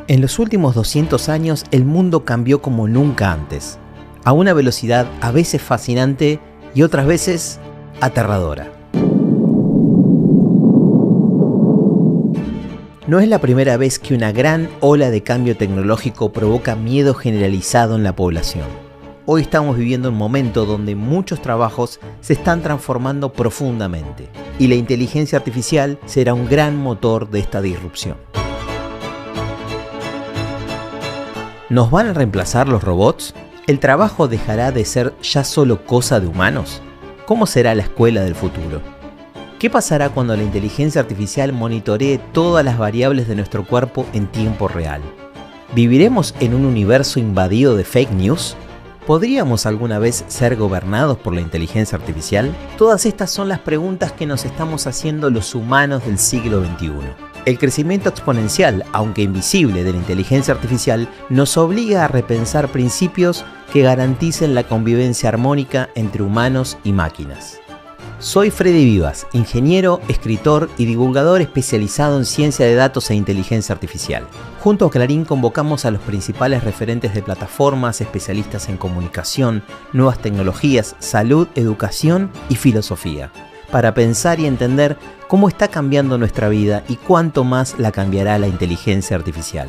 En los últimos 200 años el mundo cambió como nunca antes, a una velocidad a veces fascinante y otras veces aterradora. No es la primera vez que una gran ola de cambio tecnológico provoca miedo generalizado en la población. Hoy estamos viviendo un momento donde muchos trabajos se están transformando profundamente y la inteligencia artificial será un gran motor de esta disrupción. ¿Nos van a reemplazar los robots? ¿El trabajo dejará de ser ya solo cosa de humanos? ¿Cómo será la escuela del futuro? ¿Qué pasará cuando la inteligencia artificial monitoree todas las variables de nuestro cuerpo en tiempo real? ¿Viviremos en un universo invadido de fake news? ¿Podríamos alguna vez ser gobernados por la inteligencia artificial? Todas estas son las preguntas que nos estamos haciendo los humanos del siglo XXI. El crecimiento exponencial, aunque invisible, de la inteligencia artificial nos obliga a repensar principios que garanticen la convivencia armónica entre humanos y máquinas. Soy Freddy Vivas, ingeniero, escritor y divulgador especializado en ciencia de datos e inteligencia artificial. Junto a Clarín convocamos a los principales referentes de plataformas, especialistas en comunicación, nuevas tecnologías, salud, educación y filosofía, para pensar y entender cómo está cambiando nuestra vida y cuánto más la cambiará la inteligencia artificial.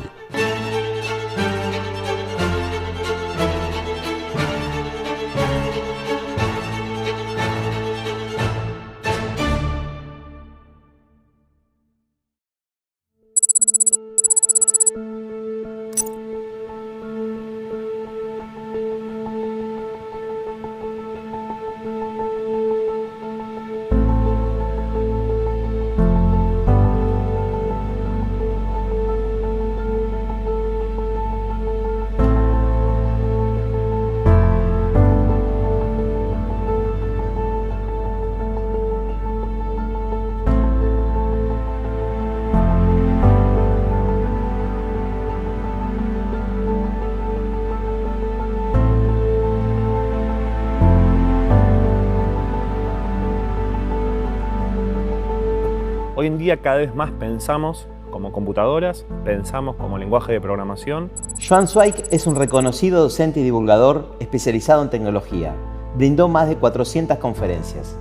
Hoy en día cada vez más pensamos como computadoras, pensamos como lenguaje de programación. Joan Zweig es un reconocido docente y divulgador especializado en tecnología. Brindó más de 400 conferencias.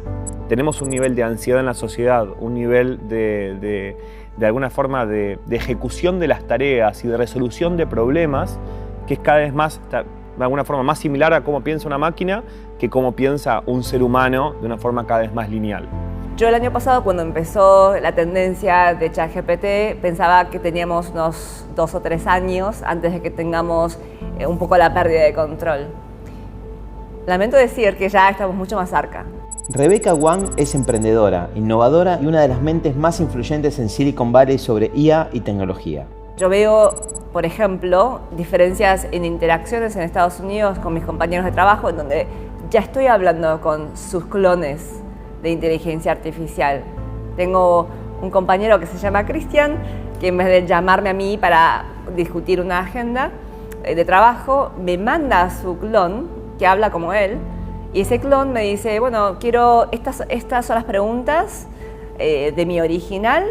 Tenemos un nivel de ansiedad en la sociedad, un nivel de alguna forma de ejecución de las tareas y de resolución de problemas que es cada vez más, de alguna forma, más similar a cómo piensa una máquina que cómo piensa un ser humano de una forma cada vez más lineal. Yo el año pasado, cuando empezó la tendencia de ChatGPT, pensaba que teníamos unos 2 o 3 años antes de que tengamos un poco la pérdida de control. Lamento decir que ya estamos mucho más cerca. Rebecca Wang es emprendedora, innovadora y una de las mentes más influyentes en Silicon Valley sobre IA y tecnología. Yo veo, por ejemplo, diferencias en interacciones en Estados Unidos con mis compañeros de trabajo, en donde ya estoy hablando con sus clones de inteligencia artificial. Tengo un compañero que se llama Cristian, que en vez de llamarme a mí para discutir una agenda de trabajo, me manda a su clon, que habla como él, y ese clon me dice, bueno, quiero estas son las preguntas de mi original,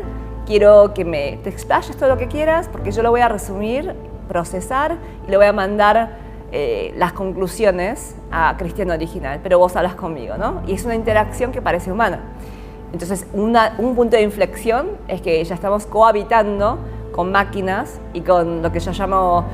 quiero que te explayes todo lo que quieras, porque yo lo voy a resumir, procesar, y le voy a mandar las conclusiones a Cristian original, pero vos hablas conmigo, ¿no? Y es una interacción que parece humana. Entonces, un punto de inflexión es que ya estamos cohabitando con máquinas y con lo que yo llamo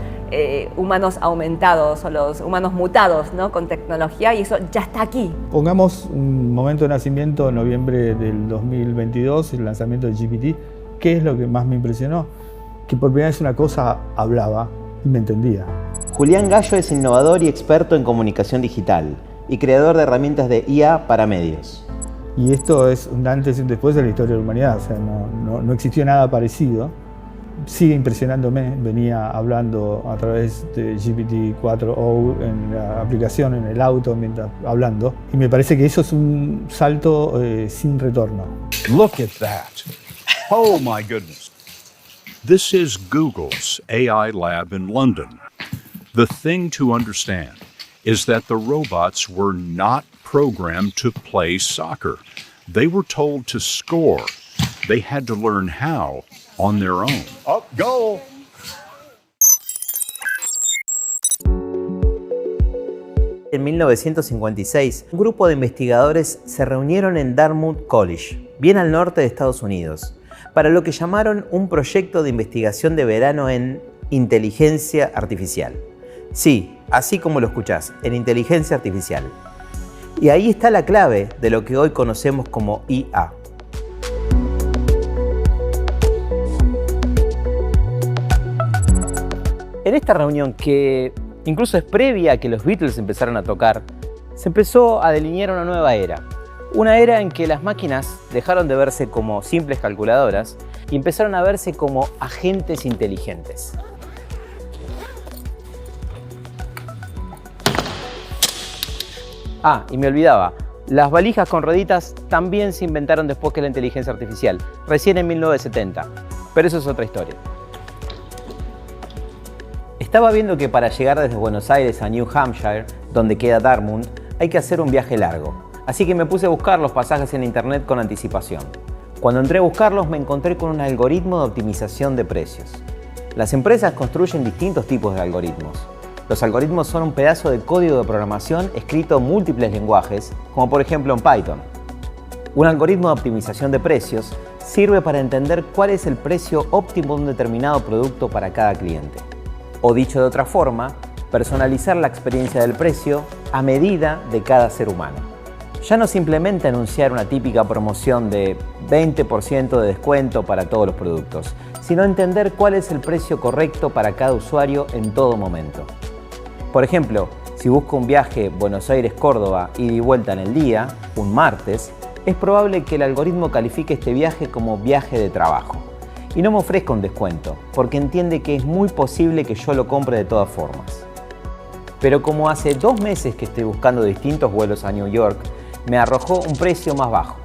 humanos aumentados o los humanos mutados, ¿no? Con tecnología, y eso ya está aquí. Pongamos un momento de nacimiento en noviembre del 2022, el lanzamiento de GPT. ¿Qué es lo que más me impresionó? Que por primera vez una cosa hablaba y me entendía. Julián Gallo es innovador y experto en comunicación digital y creador de herramientas de IA para medios. Y esto es un antes y un después de la historia de la humanidad, o sea, no existió nada parecido. Sigue impresionándome, venía hablando a través de GPT-4o en la aplicación, en el auto, mientras hablando, y me parece que eso es un salto sin retorno. Look at that. Oh my goodness. This is Google's AI lab in London. The thing to understand is that the robots were not programmed to play soccer. They were told to score. They had to learn how on their own. Up, goal. En 1956, un grupo de investigadores se reunieron en Dartmouth College, bien al norte de Estados Unidos, para lo que llamaron un proyecto de investigación de verano en inteligencia artificial. Sí, así como lo escuchás, en inteligencia artificial. Y ahí está la clave de lo que hoy conocemos como IA. En esta reunión, que incluso es previa a que los Beatles empezaran a tocar, se empezó a delinear una nueva era. Una era en que las máquinas dejaron de verse como simples calculadoras y empezaron a verse como agentes inteligentes. Ah, y me olvidaba, las valijas con rueditas también se inventaron después que la inteligencia artificial, recién en 1970, pero eso es otra historia. Estaba viendo que para llegar desde Buenos Aires a New Hampshire, donde queda Dartmouth, hay que hacer un viaje largo, así que me puse a buscar los pasajes en internet con anticipación. Cuando entré a buscarlos me encontré con un algoritmo de optimización de precios. Las empresas construyen distintos tipos de algoritmos. Los algoritmos son un pedazo de código de programación escrito en múltiples lenguajes, como por ejemplo en Python. Un algoritmo de optimización de precios sirve para entender cuál es el precio óptimo de un determinado producto para cada cliente. O dicho de otra forma, personalizar la experiencia del precio a medida de cada ser humano. Ya no simplemente anunciar una típica promoción de 20% de descuento para todos los productos, sino entender cuál es el precio correcto para cada usuario en todo momento. Por ejemplo, si busco un viaje Buenos Aires-Córdoba ida y vuelta en el día, un martes, es probable que el algoritmo califique este viaje como viaje de trabajo y no me ofrezca un descuento, porque entiende que es muy posible que yo lo compre de todas formas. Pero como hace 2 meses que estoy buscando distintos vuelos a New York, me arrojó un precio más bajo.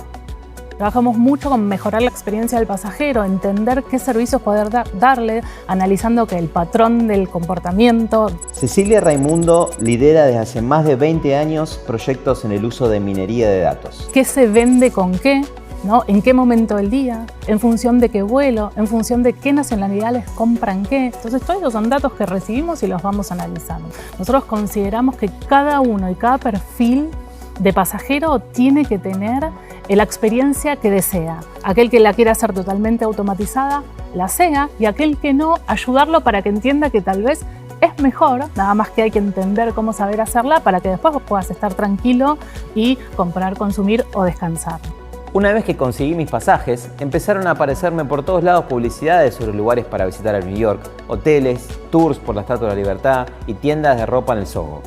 Trabajamos mucho con mejorar la experiencia del pasajero, entender qué servicios poder darle, analizando que el patrón del comportamiento. Cecilia Raimundo lidera desde hace más de 20 años proyectos en el uso de minería de datos. ¿Qué se vende con qué? ¿No? ¿En qué momento del día? ¿En función de qué vuelo? ¿En función de qué nacionalidades compran qué? Entonces, todos esos son datos que recibimos y los vamos analizando. Nosotros consideramos que cada uno y cada perfil de pasajero tiene que tener la experiencia que desea. Aquel que la quiera hacer totalmente automatizada, la sea, y aquel que no, ayudarlo para que entienda que tal vez es mejor, nada más que hay que entender cómo saber hacerla para que después vos puedas estar tranquilo y comprar, consumir o descansar. Una vez que conseguí mis pasajes, empezaron a aparecerme por todos lados publicidades sobre lugares para visitar a New York, hoteles, tours por la Estatua de la Libertad y tiendas de ropa en el Soho.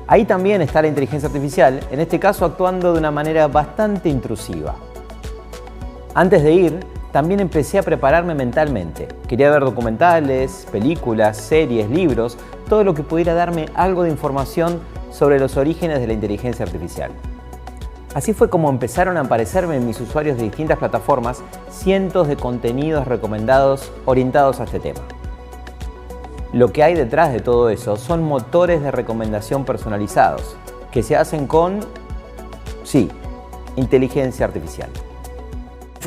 Ahí también está la inteligencia artificial, en este caso actuando de una manera bastante intrusiva. Antes de ir, también empecé a prepararme mentalmente. Quería ver documentales, películas, series, libros, todo lo que pudiera darme algo de información sobre los orígenes de la inteligencia artificial. Así fue como empezaron a aparecerme en mis usuarios de distintas plataformas cientos de contenidos recomendados orientados a este tema. Lo que hay detrás de todo eso son motores de recomendación personalizados, que se hacen con, sí, inteligencia artificial.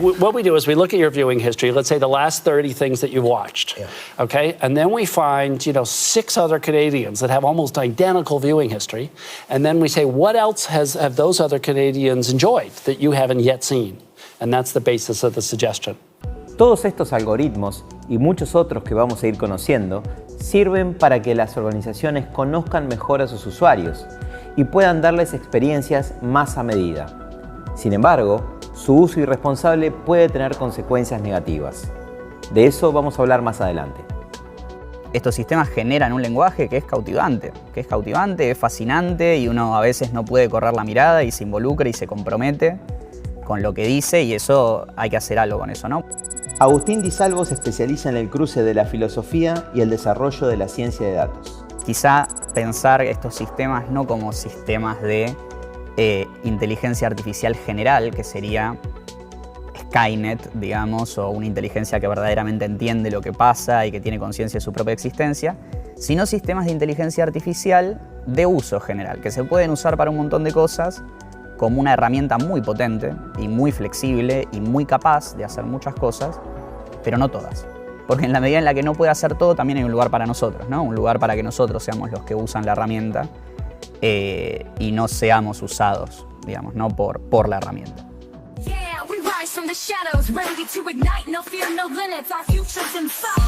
What we do is we look at your viewing history, let's say the last 30 things that you've watched, okay? And then we find, 6 other Canadians that have almost identical viewing history. And then we say, what else have those other Canadians enjoyed that you haven't yet seen? And that's the basis of the suggestion. Todos estos algoritmos y muchos otros que vamos a ir conociendo sirven para que las organizaciones conozcan mejor a sus usuarios y puedan darles experiencias más a medida. Sin embargo, su uso irresponsable puede tener consecuencias negativas. De eso vamos a hablar más adelante. Estos sistemas generan un lenguaje que es cautivante, es fascinante y uno a veces no puede correr la mirada y se involucra y se compromete con lo que dice y eso hay que hacer algo con eso, ¿no? Agustín Di Salvo se especializa en el cruce de la filosofía y el desarrollo de la ciencia de datos. Quizá pensar estos sistemas no como sistemas de inteligencia artificial general, que sería Skynet, digamos, o una inteligencia que verdaderamente entiende lo que pasa y que tiene conciencia de su propia existencia, sino sistemas de inteligencia artificial de uso general, que se pueden usar para un montón de cosas como una herramienta muy potente y muy flexible y muy capaz de hacer muchas cosas, pero no todas. Porque en la medida en la que no puede hacer todo, también hay un lugar para nosotros, ¿no? Un lugar para que nosotros seamos los que usan la herramienta y no seamos usados, digamos, ¿no? por la herramienta. Yeah, we rise from the shadows, ready to ignite, no fear, no limits, our future's in sight.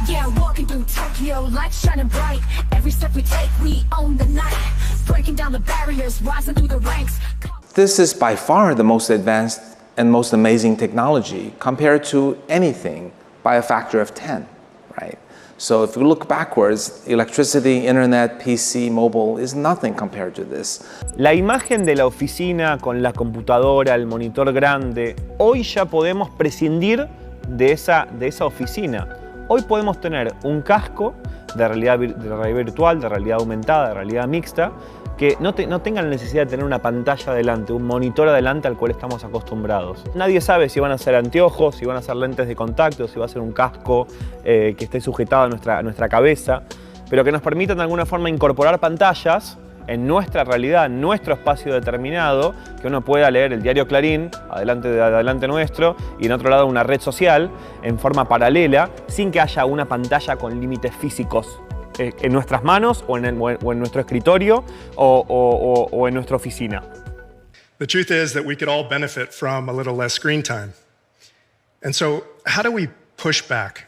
Yeah, walking through Tokyo, lights shining bright. Every step we take, we own the night. Breaking down the barriers, rising through the ranks. This is by far the most advanced and most amazing technology compared to anything by a factor of 10, right? So if you look backwards, electricity, internet, PC, mobile is nothing compared to this. La imagen de la oficina con la computadora, el monitor grande, hoy ya podemos prescindir de esa oficina. Hoy podemos tener un casco de realidad virtual, de realidad aumentada, de realidad mixta, que no tenga la necesidad de tener una pantalla adelante, un monitor adelante al cual estamos acostumbrados. Nadie sabe si van a ser anteojos, si van a ser lentes de contacto, si va a ser un casco que esté sujetado a nuestra cabeza, pero que nos permitan de alguna forma incorporar pantallas en nuestra realidad, en nuestro espacio determinado, que uno pueda leer el diario Clarín, adelante nuestro, y en otro lado una red social, en forma paralela, sin que haya una pantalla con límites físicos en nuestras manos, o en nuestro escritorio, o en nuestra oficina. The truth is that we could all benefit from a little less screen time. And so, how do we push back